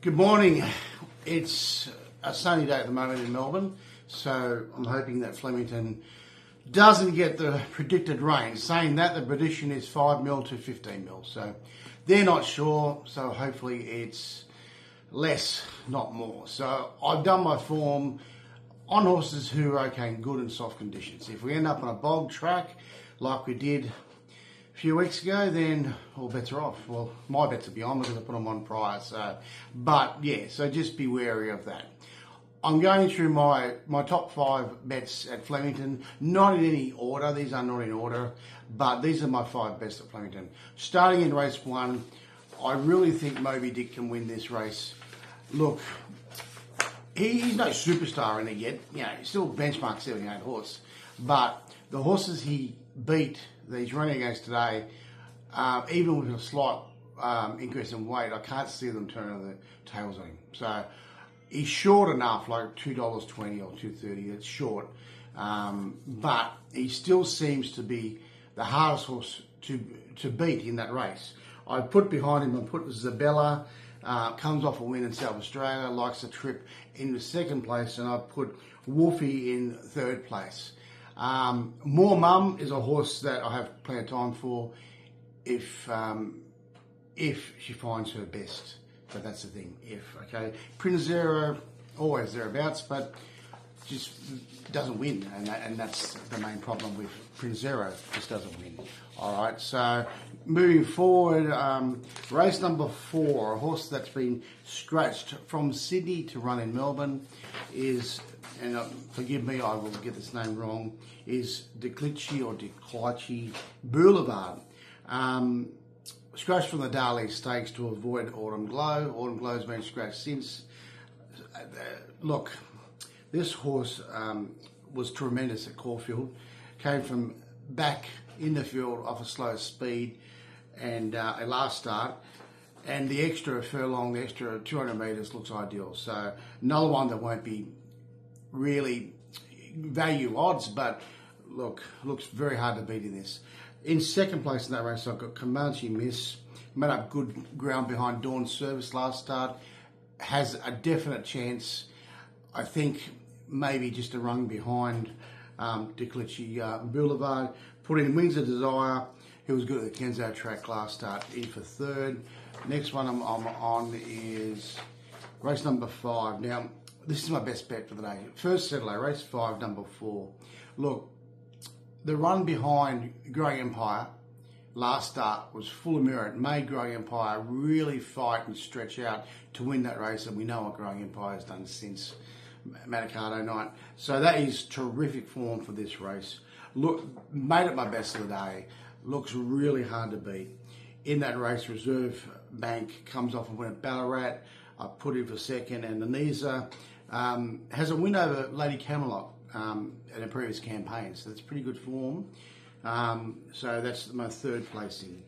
Good morning. It's a sunny day at the moment in Melbourne, so I'm hoping that Flemington doesn't get the predicted rain. Saying that, the prediction is 5 mil to 15 mil, so they're not sure, so hopefully it's less, not more. So I've done my form on horses who are okay in good and soft conditions. If we end up on a bog track like we did a few weeks ago, then all bets are off. Well, my bets will be on because I put them on prior. So just be wary of that. I'm going through my top 5 bets at Flemington, not in any order. These are not in order, but these are my 5 bets at Flemington. Starting in race 1, I really think Moby Dick can win this race. Look, he's no superstar in it yet. You know, he's still benchmark 78 horse, but the horses he beat that he's running against today, even with a slight increase in weight, I can't see them turning the tails on him. So he's short enough, like $2.20 or $2.30. It's short, but he still seems to be the hardest horse to beat in that race. I put behind him. I put Zabella. Comes off a win in South Australia, likes a trip into second place, and I put Wolfie in third place. More Mum is a horse that I have plenty of time for if she finds her best. But that's the thing, okay. Prince Zero, always thereabouts, but just doesn't win, and that's the main problem with Prince Zero, just doesn't win. All right, so moving forward, race number 4, a horse that's been scratched from Sydney to run in Melbourne is, and forgive me, I will get this name wrong, is Declici Boulevard. Scratched from the Darley Stakes to avoid Autumn Glow. Autumn Glow's been scratched since. Look, this horse was tremendous at Caulfield. Came from back in the field off a slow speed and a last start. And the extra furlong, the extra 200 metres looks ideal. So another one that won't be really value odds, but look, looks very hard to beat in this. In second place in that race, I've got Comanche Miss. Made up good ground behind Dawn Service last start. Has a definite chance. I think maybe just a run behind Declici Boulevard. Put in Wings of Desire. He was good at the Kenzo track last start, in for third. Next one I'm on is race number 5. Now, this is my best bet for the day. First settler, race 5, number 4. Look, the run behind Growing Empire last start was full of merit. Made Growing Empire really fight and stretch out to win that race, and we know what Growing Empire has done since Manikato night. So that is terrific form for this race. Look, made it my best of the day. Looks really hard to beat. In that race, Reserve Bank comes off a win at Ballarat. I put him for second, and Anisa has a win over Lady Camelot in a previous campaign, so that's pretty good form. So that's my third placing.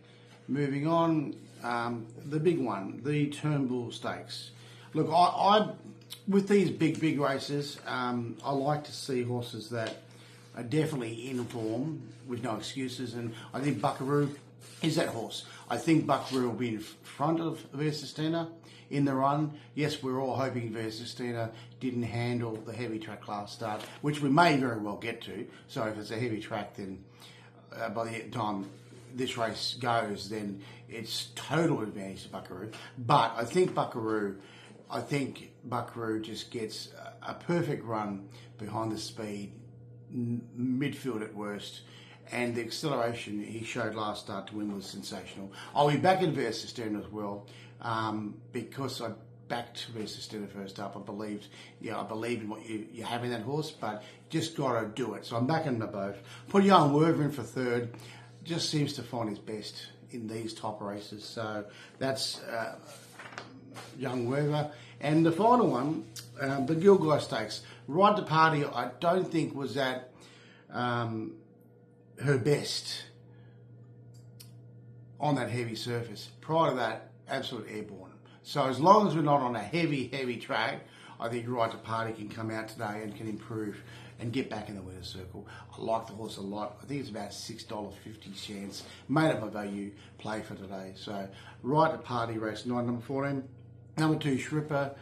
Moving on, the big one, the Turnbull Stakes. Look, I with these big races, I like to see horses that are definitely in form with no excuses, and I think Buckaroo is that horse. I think Buckaroo will be in front of Versistena in the run. Yes, we're all hoping Versistena didn't handle the heavy track last start, which we may very well get to. So if it's a heavy track, then by the time this race goes, then it's total advantage to Buckaroo. But I think Buckaroo just gets a perfect run behind the speed, midfield at worst, and the acceleration he showed last start to win was sensational. I'll be back in Versistena as well, because I backed Versistena first up. I believe in what you have in that horse, but just got to do it. So I'm back in them both. Put Young Werver in for third. Just seems to find his best in these top races. So that's Young Werver. And the final one, the Gilgai Stakes. Right to Party, I don't think was at her best on that heavy surface. Prior to that, absolute airborne. So as long as we're not on a heavy track, I think Right to Party can come out today and can improve and get back in the winner's circle. I like the horse a lot. I think it's about $6.50 chance. Made up my value play for today. So Right to Party, race 9, number 14. Number 2, Shripper,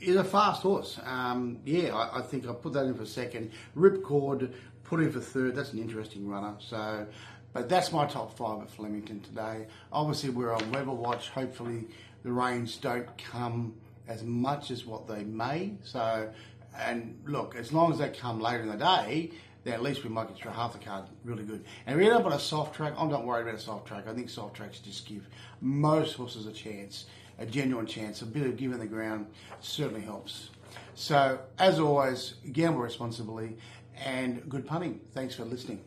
is a fast horse. I think I'll put that in for second. Ripcord, put in for third. That's an interesting runner. So, but that's my top 5 at Flemington today. Obviously, we're on weather watch. Hopefully, the rains don't come as much as what they may. So, and look, as long as they come later in the day, then at least we might get through half the card really good. And if we end up on a soft track, I'm not worried about a soft track. I think soft tracks just give most horses a chance, a genuine chance. A bit of giving the ground certainly helps. So, as always, gamble responsibly and good punting. Thanks for listening.